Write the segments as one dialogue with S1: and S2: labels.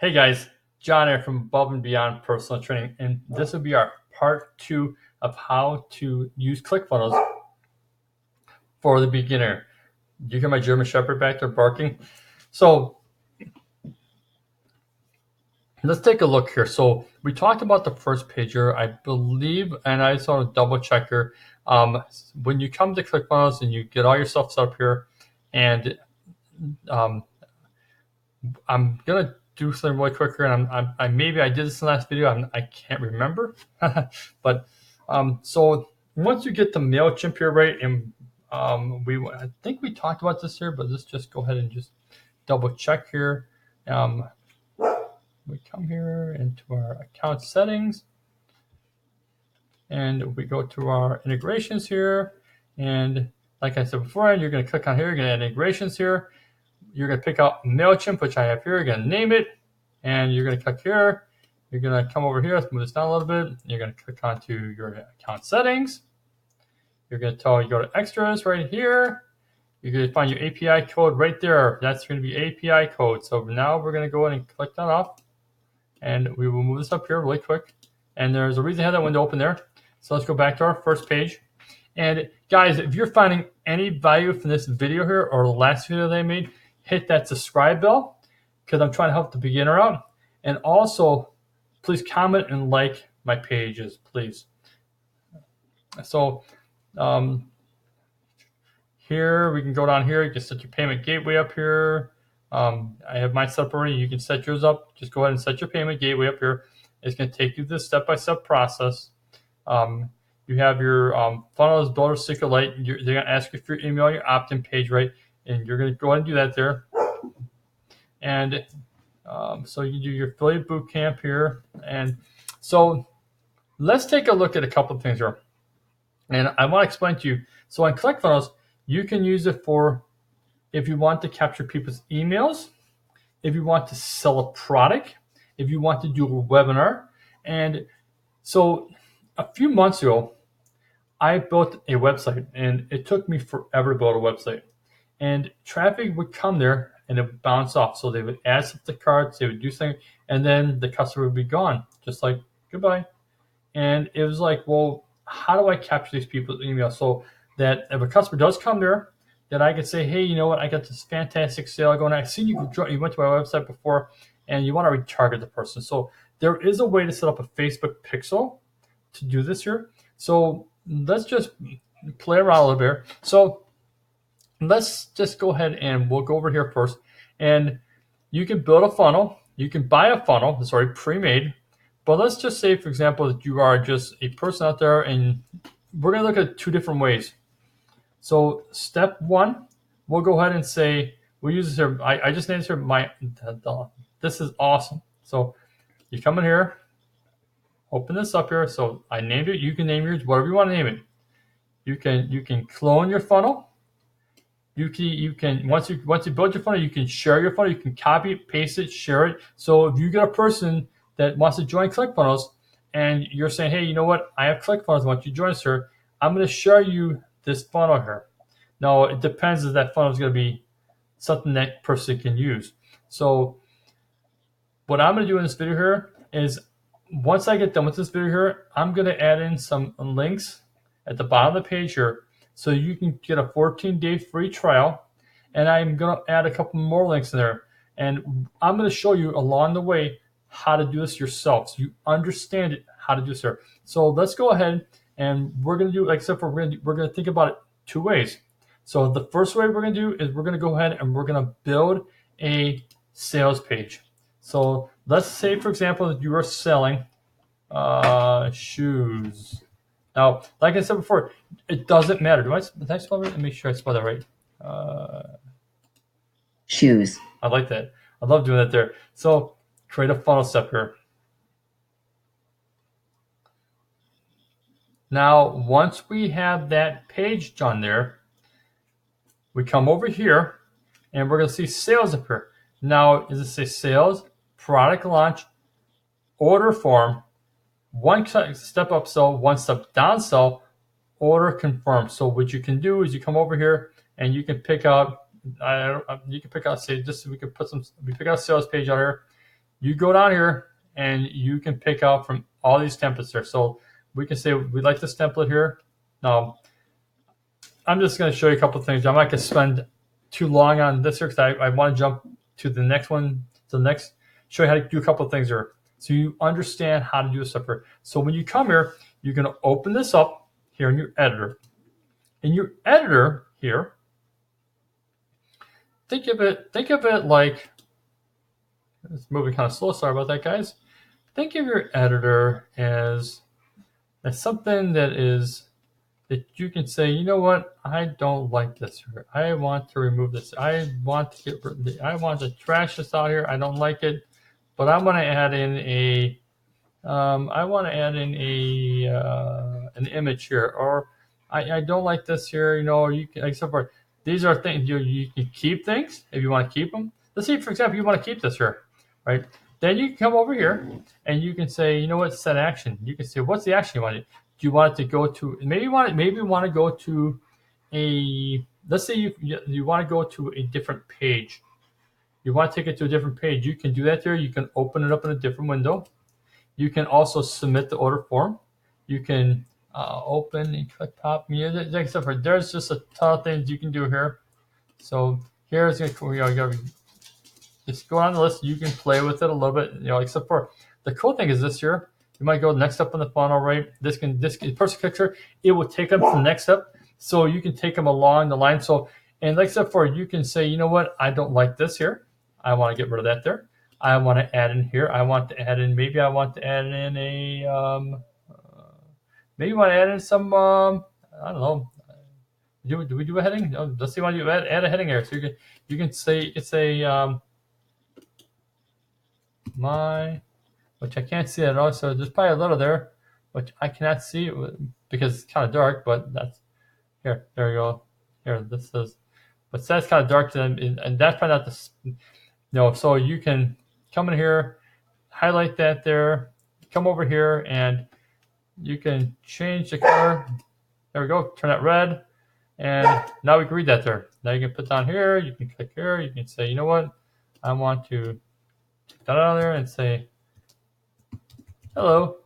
S1: Hey guys, John here from Above and Beyond Personal Training, and this will be our part 2 of how to use ClickFunnels for the beginner. You hear my German Shepherd back there barking? So let's take a look here. So we talked about the first page here, I believe, and I just want to double check here. When you come to ClickFunnels and you get all your stuff set up here, and um, I'm gonna do something really quick here, and I maybe I did this in the last video. I can't remember, but so once you get the Mailchimp here, right, and I think we talked about this here, but let's just go ahead and just double check here. We come here into our account settings, and we go to our integrations here, and like I said before, you're going to click on here. You're going to add integrations here. You're going to pick out Mailchimp, which I have here. You're going to name it, and you're going to click here. You're going to come over here. Let's move this down a little bit. You're going to click onto your account settings. You're going to go to extras right here. You're going to find your API code right there. That's going to be API code. So now we're going to go in and click that off, and we will move this up here really quick. And there's a reason I had that window open there. So let's go back to our first page. And guys, if you're finding any value from this video here or the last video that I made, hit that subscribe bell because I'm trying to help the beginner out. And also, please comment and like my pages, please. So here we can go down here. You can set your payment gateway up here. I have mine set up already. You can set yours up. Just go ahead and set your payment gateway up here. It's going to take you this step-by-step process. You have your funnels, builder, SQLite. They're going to ask you for your email, your opt-in page, right? And you're going to go ahead and do that there. And so you do your affiliate bootcamp here. And so let's take a look at a couple of things here. And I want to explain to you. So on ClickFunnels, you can use it for if you want to capture people's emails, if you want to sell a product, if you want to do a webinar. And so a few months ago, I built a website, and it took me forever to build a website. And traffic would come there, and it would bounce off. So they would add stuff to carts, they would do something, and then the customer would be gone, just like goodbye. And it was like, well, how do I capture these people's emails so that if a customer does come there, that I could say, hey, you know what, I got this fantastic sale going on. I seen you went to my website before, and you want to retarget the person. So there is a way to set up a Facebook pixel to do this here. So let's just play around a little bit. So let's just go ahead and we'll go over here first. And you can build a funnel. You can buy a funnel. It's already pre-made. But let's just say, for example, that you are just a person out there, and we're going to look at two different ways. So step one, we'll go ahead and say, we'll use this here. I just named this here, this is awesome. So you come in here, open this up here. So I named it. You can name yours whatever you want to name it. You can clone your funnel. You can once you build your funnel, you can share your funnel. You can copy it, paste it, share it. So if you get a person that wants to join ClickFunnels, and you're saying, hey, you know what? I have ClickFunnels. I want you to join us here. I'm going to share you this funnel here. Now it depends if that funnel is going to be something that person can use. So what I'm going to do in this video here is, once I get done with this video here, I'm going to add in some links at the bottom of the page here, so you can get a 14-day free trial. And I'm going to add a couple more links in there. And I'm going to show you along the way how to do this yourself, so you understand it, how to do this here. So let's go ahead, and we're going to do, except for we're going to think about it two ways. So the first way we're going to do is we're going to go ahead and we're going to build a sales page. So let's say, for example, that you are selling shoes. Now, like I said before, it doesn't matter. Did I spell it right? Let me make sure I spell that right.
S2: Shoes.
S1: I like that. I love doing that there. So create a funnel step here. Now, once we have that page done there, we come over here, and we're going to see sales up here. Now, does it say sales, product launch, order form, one step up sell, one step down sell, order confirm. So what you can do is you come over here and you can pick out, say, just we can put some, we pick out a sales page out here. you go down here and you can pick out from all these templates there. So we can say we like this template here. Now, I'm just going to show you a couple of things. I'm not going to spend too long on this here because I want to jump to the next one, to the next, show you how to do a couple of things here. So you understand how to do this stuff here. So when you come here, you're going to open this up here in your editor. In your editor here, think of it like, it's moving kind of slow. Sorry about that, guys. Think of your editor as something that you can say, you know what, I don't like this here. I want to remove this. I want to get rid of it. I want to trash this out here. I don't like it, but I want to add in an image here, or I don't like this here. You know, you can, like so forth. These are things you can keep things if you want to keep them. Let's say, for example, you want to keep this here, right? Then you can come over here and you can say, you know what, set action. You can say, what's the action you want? Do you want it to go to? Maybe you want to go to a. Let's say you want to go to a different page. You want to take it to a different page. You can do that there. You can open it up in a different window. You can also submit the order form. You can open and click pop music. There's just a ton of things you can do here. So here's you gotta just go on the list. You can play with it a little bit, you know. Except for the cool thing is this here. You might go next up on the funnel, right? This person clicks here, it will take them to the next step. So you can take them along the line. So and like except for you can say, you know what, I don't like this here. I want to get rid of that there. I want to add in here. I want to add in, maybe I want to add in maybe you want to add in some, I don't know. Do we do a heading? No, let's see, want to add a heading here. So you can say, my, which I can't see at all. So there's probably a little there, which I cannot see because it's kind of dark, but that's, here, there you go. Here, this is, but that's kind of dark and that's probably not the, no, so you can come in here, highlight that there, come over here, and you can change the color. There we go, turn that red, and now we can read that there. Now you can put down here, you can click here, you can say, you know what, I want to take that out of there and say, hello.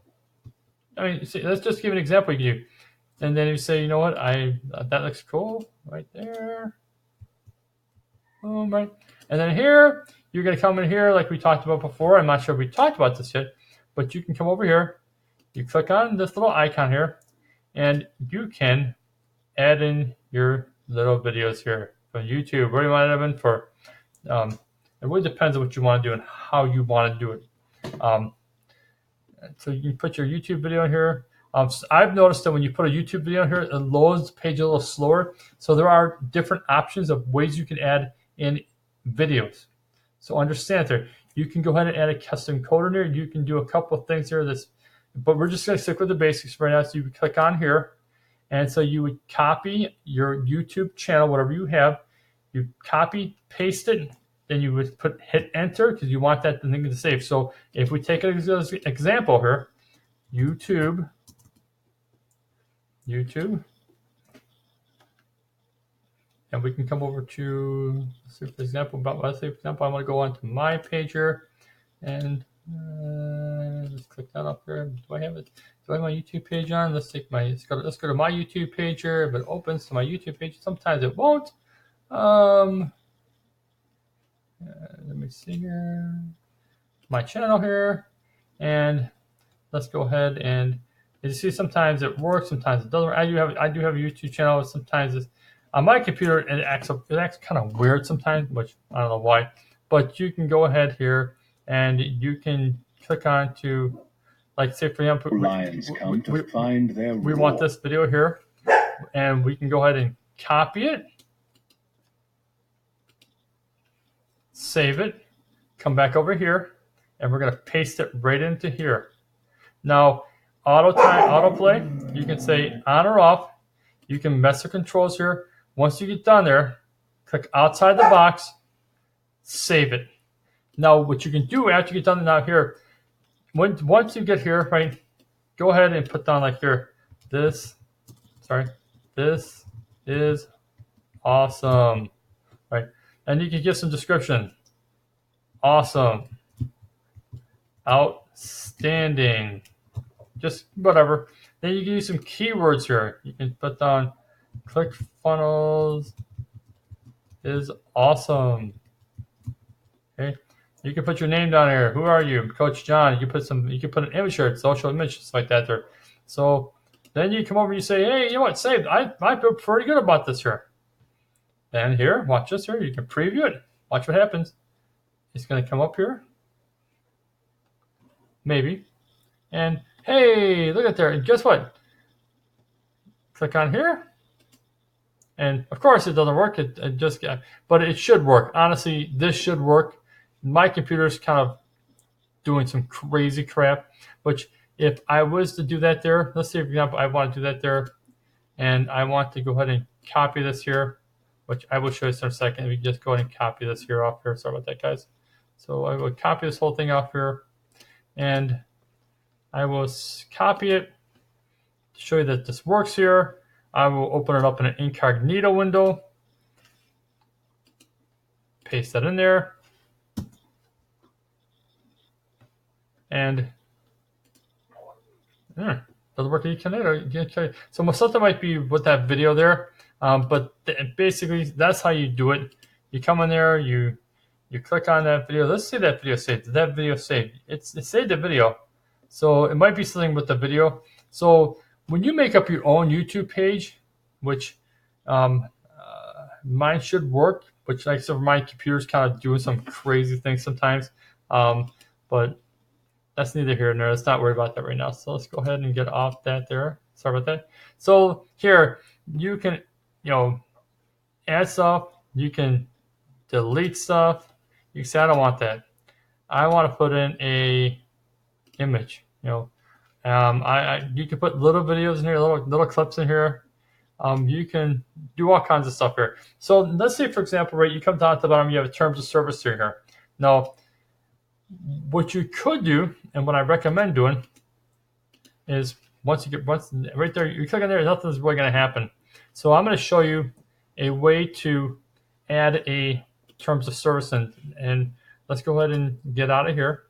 S1: I mean, see, let's just give an example you can do. And then you say, you know what, that looks cool, right there. Boom, right. And then here, you're going to come in here like we talked about before. I'm not sure if we talked about this yet, but you can come over here. You click on this little icon here, and you can add in your little videos here from YouTube. Where do you want to add them in for? It really depends on what you want to do and how you want to do it. So you can put your YouTube video in here. So I've noticed that when you put a YouTube video in here, it loads the page a little slower. So there are different options of ways you can add in videos. So understand there. You can go ahead and add a custom code in there. You can do a couple of things here. But we're just going to stick with the basics right now. So you would click on here, and so you would copy your YouTube channel, whatever you have. You copy, paste it, then you would hit enter because you want that thing to save. So if we take an example here, YouTube, and we can come over to, let's say for example, I want to go onto my page here, and let's click that up here. Do I have it? Do I have my YouTube page on? Let's go to my YouTube page here. If it opens to my YouTube page, sometimes it won't. Let me see here, my channel here, and let's go ahead and you see sometimes it works, sometimes it doesn't. I do have a YouTube channel. Sometimes it's on my computer and it acts kind of weird sometimes, which I don't know why. But you can go ahead here and you can click on to, like, say for example, we want this video here, and we can go ahead and copy it, save it, come back over here, and we're going to paste it right into here. Now, autoplay, you can say on or off. You can mess the controls here. Once you get done there, click outside the box, save it. Now, what you can do after you get done now here, once you get here, right, go ahead and put down like here, this is awesome, right? And you can give some description. Awesome. Outstanding. Just whatever. Then you can use some keywords here. You can put down ClickFunnels is awesome. Okay. You can put your name down here. Who are you? Coach John. You can put an image here, social image, just like that there. So then you come over and you say, hey, you know what, saved. I feel pretty good about this here. Then here, watch this here. You can preview it. Watch what happens. It's going to come up here. Maybe. And hey, look at there. And guess what? Click on here. And of course it doesn't work. But it should work. Honestly, this should work. My computer's kind of doing some crazy crap, which if I was to do that there, let's say for example, I want to do that there, and I want to go ahead and copy this here, which I will show you in a second. We just go ahead and copy this here off here. Sorry about that, guys. So I will copy this whole thing off here, and I will copy it to show you that this works here. I will open it up in an incognito window, paste that in there, and doesn't work in incognito. So something might be with that video there, but basically that's how you do it. You come in there, you click on that video. Let's see that video saved. Did that video saved? It saved the video, so it might be something with the video. So when you make up your own YouTube page, which mine should work, which like so my computer's kind of doing some crazy things sometimes, but that's neither here nor there. Let's not worry about that right now. So let's go ahead and get off that there. Sorry about that. So here you can, add stuff. You can delete stuff. You can say I don't want that. I want to put in a image. You can put little videos in here, little clips in here. You can do all kinds of stuff here. So let's say, for example, right, you come down to the bottom, you have terms of service here. Now, what you could do, and what I recommend doing, is once right there, you click on there, nothing's really going to happen. So I'm going to show you a way to add a terms of service, and let's go ahead and get out of here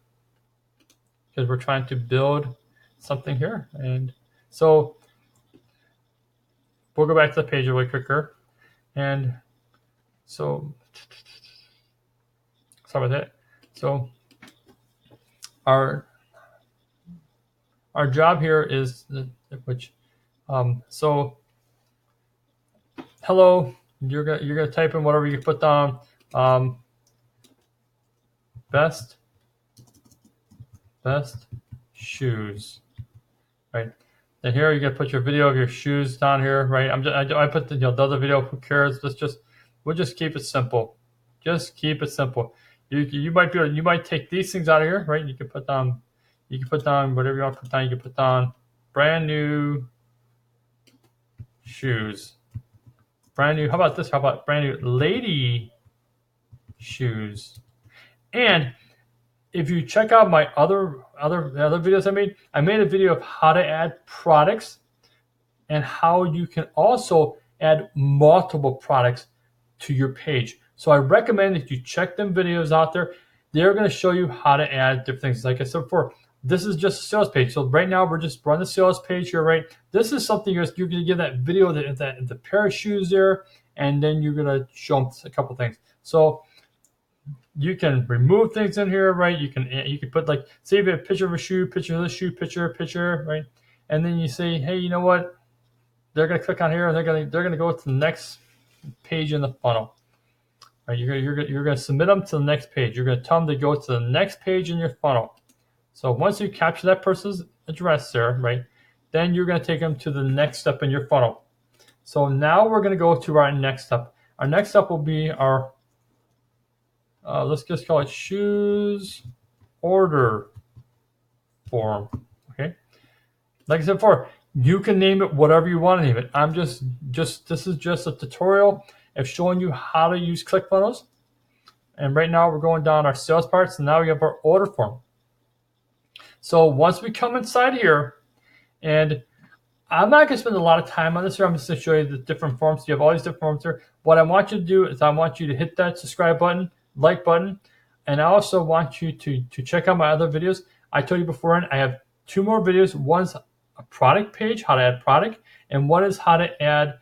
S1: because we're trying to build something here. And so we'll go back to the page really quicker. And so, sorry about that. So our job here is so hello, you're gonna type in whatever you put down, best shoes, right? And here you gotta put your video of your shoes down here, right? I put the other video. Who cares? We'll just keep it simple. Just keep it simple. You might take these things out of here, right? You can put down whatever you want to put down. You can put down brand new shoes. Brand new. How about this? How about brand new lady shoes? And if you check out my other videos I made a video of how to add products and how you can also add multiple products to your page. So I recommend that you check them videos out there. They're going to show you how to add different things. Like I said before, this is just a sales page. So right now we're just running the sales page here, right? This is something you're going to give that video the pair of shoes there, and then you're going to show them a couple things. So you can remove things in here, right? You can put, like, say you have a picture of a shoe, picture of the shoe, picture, right? And then you say, hey, you know what? They're going to click on here and they're going to go to the next page in the funnel. Right? You're going to submit them to the next page. You're going to tell them to go to the next page in your funnel. So once you capture that person's address there, right, then you're going to take them to the next step in your funnel. So now we're going to go to our next step. Our next step will be our let's just call it shoes order form. Okay. Like I said before, you can name it whatever you want to name it. I'm this is just a tutorial of showing you how to use ClickFunnels. And right now we're going down our sales parts, and now we have our order form. So once we come inside here, and I'm not going to spend a lot of time on this here. I'm just going to show you the different forms. You have all these different forms here. What I want you to do is I want you to hit that subscribe button, like button, And I also want you to check out my other videos. I told you before, and I have 2 more videos. One's a product page, how to add product, and one is how to add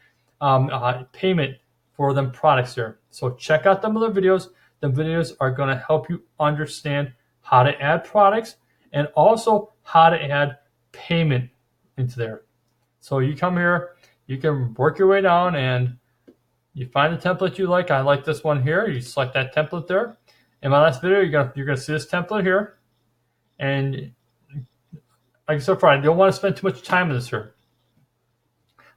S1: payment for them products there. So check out them other videos. The videos are going to help you understand how to add products and also how to add payment into there. So you come here, you can work your way down and you find the template you like. I like this one here. You select that template there. In my last video, you're gonna see this template here. And like I said before, I don't want to spend too much time on this here.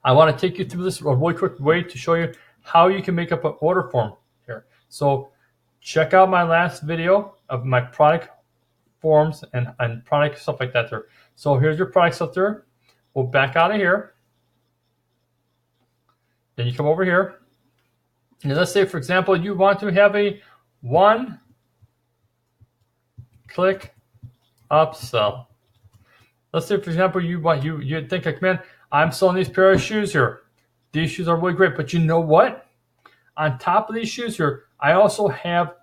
S1: I want to take you through this a really quick way to show you how you can make up an order form here. So check out my last video of my product forms and product stuff like that there. So here's your product stuff there. We'll back out of here. Then you come over here. And let's say, for example, you want to have a one-click upsell. Let's say, for example, you think like, man, I'm selling these pair of shoes here. These shoes are really great, but you know what? On top of these shoes here, I also have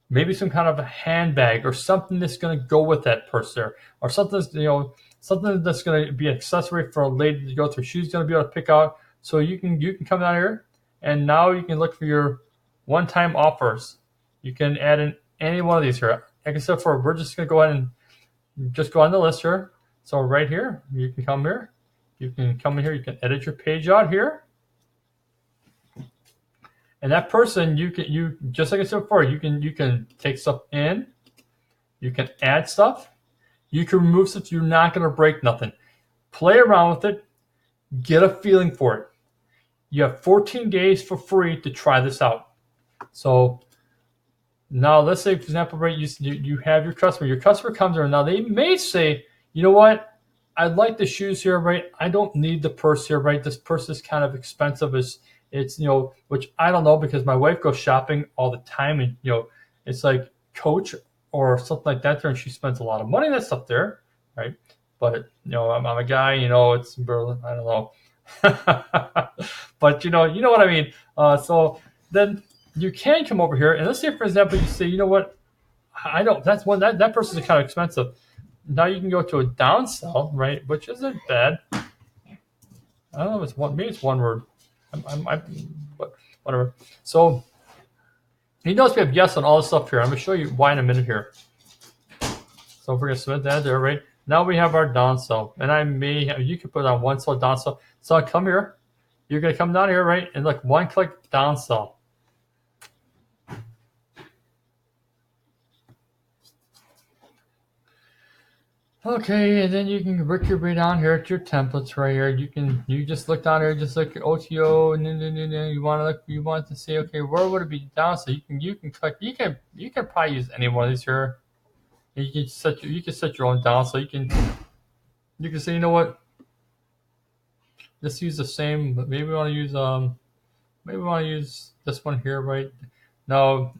S1: maybe some kind of a handbag or something that's going to go with that purse there, or something that's going to be an accessory for a lady to go through. She's going to be able to pick out. So you can come down here. And now you can look for your one-time offers. You can add in any one of these here. Like I said before, we're just going to go ahead and just go on the list here. So right here, you can come here. You can come in here. You can edit your page out here. And that person, you just like I said before, you can take stuff in. You can add stuff. You can remove stuff. You're not going to break nothing. Play around with it. Get a feeling for it. You have 14 days for free to try this out. So now let's say, for example, right, you have your customer. Your customer comes here. Now they may say, you know what? I like the shoes here, right? I don't need the purse here, right? This purse is kind of expensive. It's which I don't know because my wife goes shopping all the time, and it's like Coach or something like that there, and she spends a lot of money on that stuff there, right? But I'm a guy, it's Berlin. I don't know. But you know what I mean. So then you can come over here and let's say, for example, you say, you know what, I don't. That's one that person is kind of expensive. Now you can go to a downsell, right, which isn't bad. I don't know if it's one. Maybe it's one word. But whatever. So you notice we have yes on all this stuff here. I'm gonna show you why in a minute here. So we're gonna submit that there, right? Now we have our downsell, and you can put on one cell downsell. So I come here. You're going to come down here, right? And look, one-click downsell. Okay, and then you can work your way down here to your templates right here. You just look down here, just look at OTO, and then you want to say, okay, where would it be down? So you can click. You can probably use any one of these here. You can set your own down. So you can say, you know what? Let's use the same. Maybe we want to use this one here, right? Now,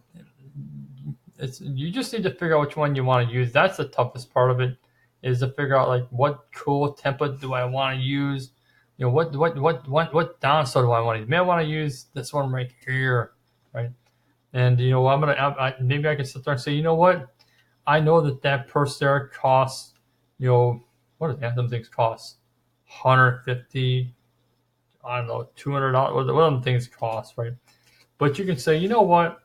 S1: you just need to figure out which one you want to use. That's the toughest part of it, is to figure out like what cool template do I want to use. What downsell do I want to use? Maybe I want to use this one right here, right? And maybe I can sit there and say, you know what? I know that purse there costs, what do them things cost? $150, I don't know, $200, what them things cost, right? But you can say, you know what?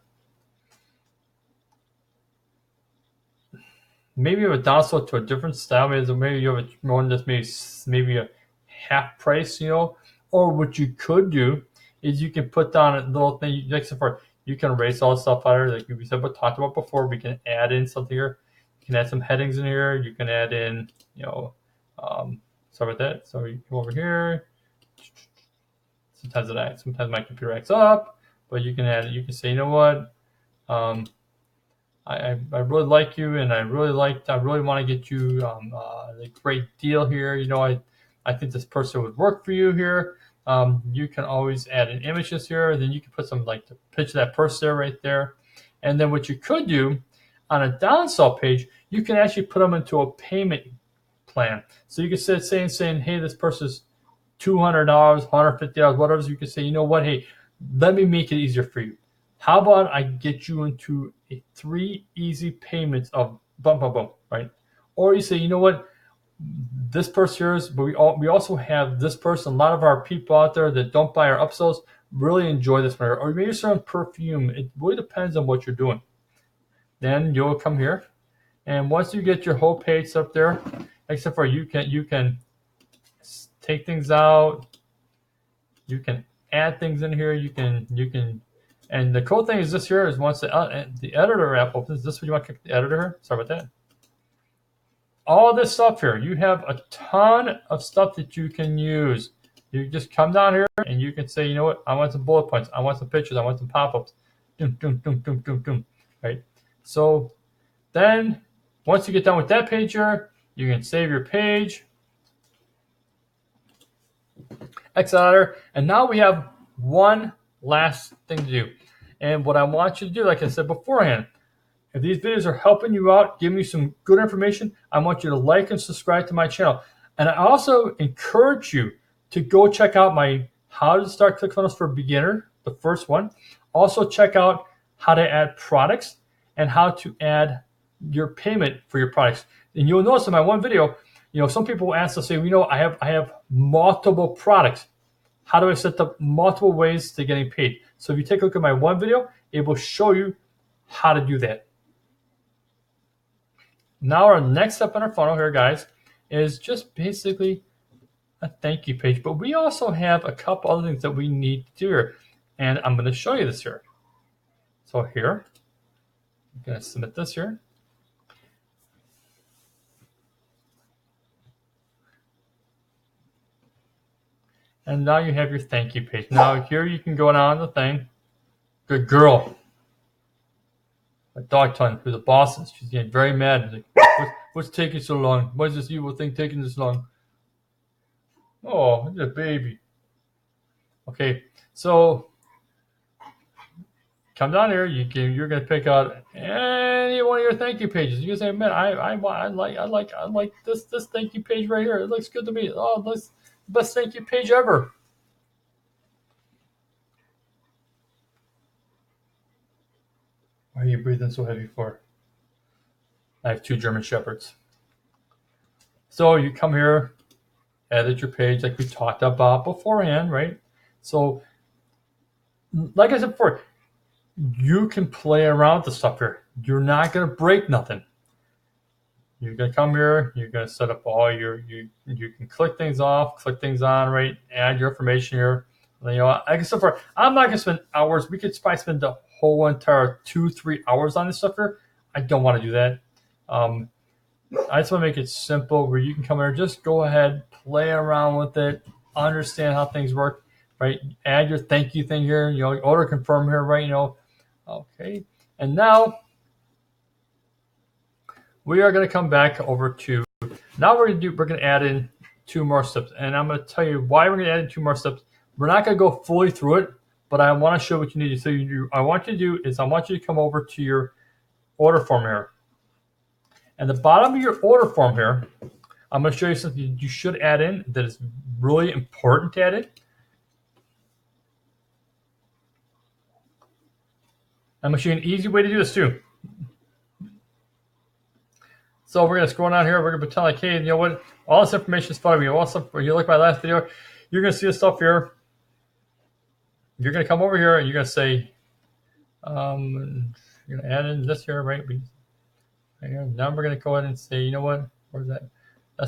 S1: Maybe you have a downsell to a different style. Maybe you have one that's maybe a half price, or what you could do is you can put down a little thing. You can erase all the stuff out here, like we talked about before. We can add in something here. You can add some headings in here. You can add in, stuff like that. So you come over here. Sometimes my computer acts up, but you can say, you know what, I really like you, and I really want to get you a great deal here. I think this person would work for you here. You can always add in images here. Then you can put some the picture of that person there, right there. And then what you could do on a downsell page, you can actually put them into a payment plan. So you can saying, hey, this person's $200, $150, whatever. So you can say, you know what, hey, let me make it easier for you. How about I get you into 3 easy payments of boom, boom, boom, right? Or you say, you know what, this person here is, but we also have this person. A lot of our people out there that don't buy our upsells really enjoy this one. Or maybe certain perfume. It really depends on what you're doing. Then you'll come here, and once you get your whole page up there, except for you can take things out, you can add things in here, you can. And the cool thing is this here is once the editor app opens, this is what you want to click the editor here. Sorry about that. All this stuff here, you have a ton of stuff that you can use. You just come down here and you can say, you know what, I want some bullet points, I want some pictures, I want some pop-ups. Doom, doom, doom, doom, doom, doom. Right? So then once you get done with that page here, you can save your page. Exit out of there. And now we have one last thing to do. And what I want you to do, like I said beforehand, if these videos are helping you out, giving you some good information, I want you to like and subscribe to my channel. And I also encourage you to go check out my How to Start ClickFunnels for Beginner, the first one. Also check out how to add products and how to add your payment for your products. And you'll notice in my one video, some people ask us, say, I have multiple products. How do I set up multiple ways to getting paid? So if you take a look at my one video, it will show you how to do that. Now our next step in our funnel here, guys, is just basically a thank you page. But we also have a couple other things that we need to do here. And I'm going to show you this here. So here, I'm going to submit this here. And now you have your thank you page. Now here you can go down the thing. Good girl. A dog ton who's the boss. She's getting very mad. She's like, what's taking so long? Why is this evil thing taking this long? Oh, it's a baby. Okay, so come down here. You're gonna pick out any one of your thank you pages. You can say, man, I like this thank you page right here. It looks good to me. Oh, this best thank you page ever. Why are you breathing so heavy for? I have 2 German Shepherds. So you come here, edit your page like we talked about beforehand, right? So, like I said before, you can play around with the stuff here. You're not going to break nothing. You're going to come here, you're going to set up all you can click things off, click things on, right? Add your information here. And, like I said before, I'm not going to spend hours. We could probably spend the whole entire 2-3 hours on this stuff here. I don't want to do that. I just want to make it simple where you can come here, just go ahead, play around with it, understand how things work, right? Add your thank you thing here, order confirm here, right? Okay. And now we are going to come back over to, now we're going to add in 2 more steps. And I'm going to tell you why we're going to add in 2 more steps. We're not going to go fully through it, but I want to show what you need to do. So I want you to do is I want you to come over to your order form here. And the bottom of your order form here, I'm going to show you something you should add in that is really important to add in. I'm going to show you an easy way to do this too. So we're going to scroll down here. We're going to pretend like, hey, you know what? All this information is fine. When you look at my last video, you're going to see this stuff here. You're going to come over here and you're going to say, you're going to add in this here, right? Right here. Now we're going to go ahead and say, you know what? Where's that?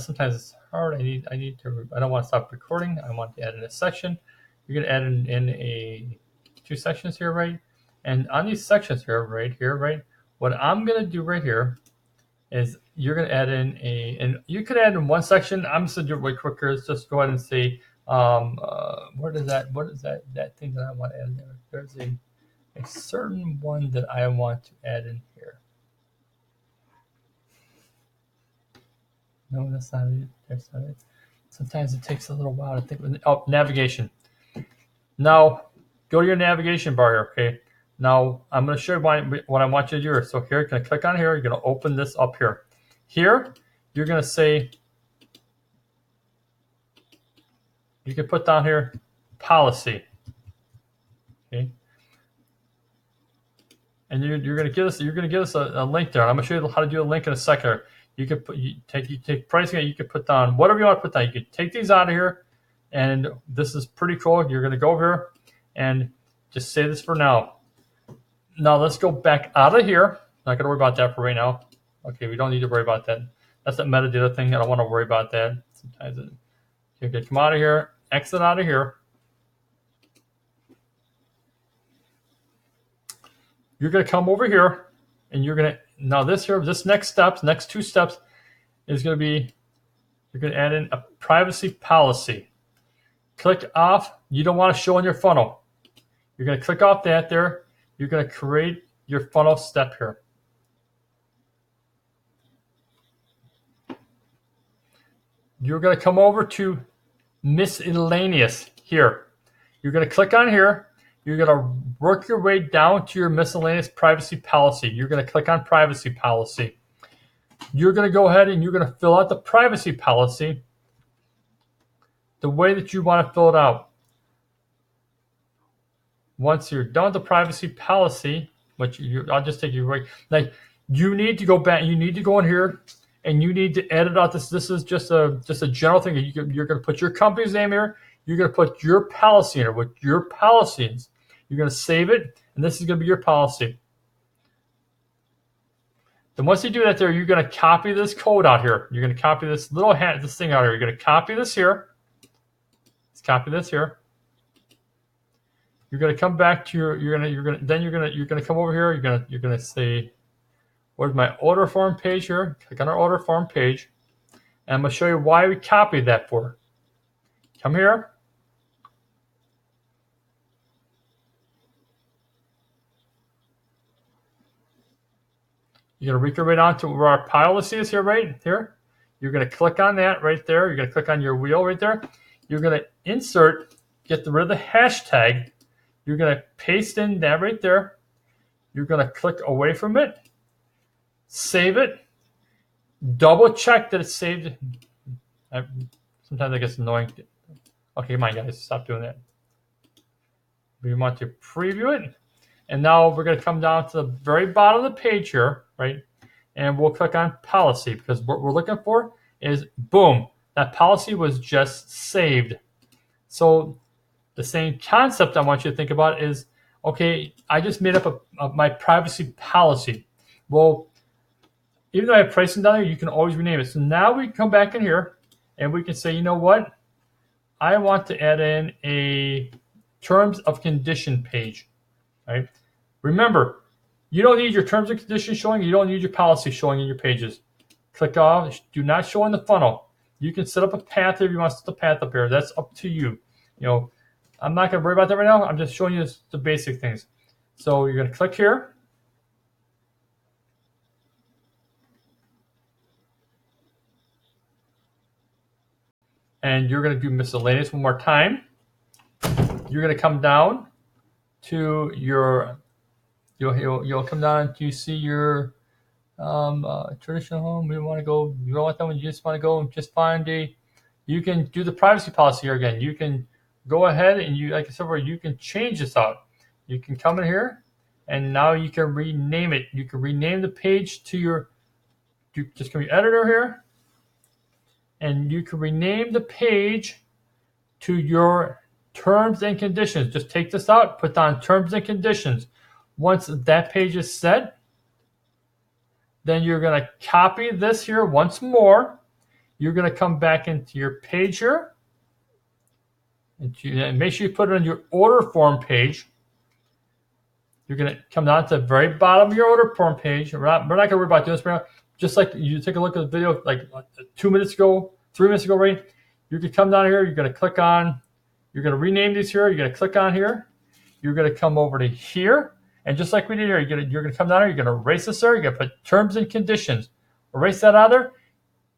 S1: Sometimes it's hard. I don't want to stop recording. I want to add in a section. You're going to add in 2 sections here, right? And on these sections here, right? What I'm going to do right here is you're going to add in and you could add in 1 section. I'm just going to do it way quicker. Let's just go ahead and say, what is that thing that I want to add in there? There's a certain one that I want to add in here. No, that's not it. That's not it. Sometimes it takes a little while to think. Oh, navigation. Now, go to your navigation bar here, okay? Now, I'm going to show you what I want you to do here. So here, you're going to click on here. You're going to open this up here. Here, you're going to say, you can put down here, policy. Okay. and you're going to get us a link there. I'm going to show you how to do a link in a second. You take pricing, you can put down whatever you want to put down. You can take these out of here, and this is pretty cool. You're going to go over here and just say this for now. Now let's go back out of here. Not going to worry about that for right now. Okay, we don't need to worry about that. That's that metadata thing. I don't want to worry about that. Sometimes you can come out of here, exit out of here. You're going to come over here, and you're going to, now this next two steps is going to be, you're going to add in a privacy policy. Click off. You don't want to show in your funnel. You're going to click off that there. You're going to create your funnel step here. You're going to come over to miscellaneous here. You're going to click on here. You're going to work your way down to your miscellaneous privacy policy. You're going to click on privacy policy. You're going to go ahead and you're going to fill out the privacy policy the way that you want to fill it out. Once you're done with the privacy policy, I'll just take you right. Like, you need to go back. You need to go in here and you need to edit out this. This is just a general thing. You're going to put your company's name here. You're going to put your policy in here with your policies. You're going to save it, and this is going to be your policy. Then once you do that there, you're going to copy this code out here. You're going to copy this thing out here. You're going to copy this here. Let's copy this here. You're going to come back to you're going to come over here. You're going to say, where's my order form page here? Click on our order form page, and I'm going to show you why we copied that for. Come here. You're going to reach your way down to where our policy is here, right here. You're going to click on that right there. You're going to click on your wheel right there. You're going to insert, get rid of the hashtag. You're going to paste in that right there. You're going to click away from it. Save it. Double check that it's saved. Sometimes it gets annoying. Okay, come on, guys. Stop doing that. We want to preview it. And now we're going to come down to the very bottom of the page here, right? And we'll click on policy, because what we're looking for is, boom, that policy was just saved. So the same concept I want you to think about is, okay, I just made up my privacy policy. Well, even though I have pricing down there, you can always rename it. So now we can come back in here and we can say, you know what? I want to add in a terms of condition page. Right? Remember, you don't need your terms and conditions showing. You don't need your policy showing in your pages. Click off. Do not show in the funnel. You can set up a path if you want to set the path up here. That's up to you. I'm not going to worry about that right now. I'm just showing you the basic things. So you're going to click here. And you're going to do miscellaneous one more time. You're going to come down to your, you'll come down to see your traditional home. We want to go, you don't want that one, you just want to go and just find you can do the privacy policy here again. You can go ahead and like I said, you can change this out. You can come in here and now you can rename it. You can rename the page to just come to your editor here, and you can rename the page to your terms and conditions. Just take this out, put down terms and conditions. Once that page is set, then you're going to copy this here once more. You're going to come back into your page here, and make sure you put it on your order form page. You're going to come down to the very bottom of your order form page. We're not going to worry about doing this right now. Just like you take a look at the video like 2 minutes ago, 3 minutes ago, right? You can come down here. You're going to click on. You're going to rename these here. You're going to click on here. You're going to come over to here. And just like we did here, you're going to come down here. You're going to erase this there. You're going to put terms and conditions. Erase that out of there.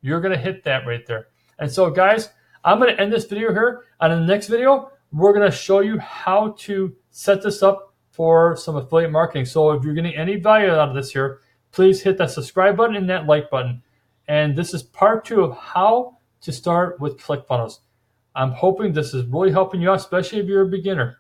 S1: You're going to hit that right there. And so, guys, I'm going to end this video here. On the next video, we're going to show you how to set this up for some affiliate marketing. So if you're getting any value out of this here, please hit that subscribe button and that like button. And this is part 2 of how to start with Clickfunnels. I'm hoping this is really helping you out, especially if you're a beginner.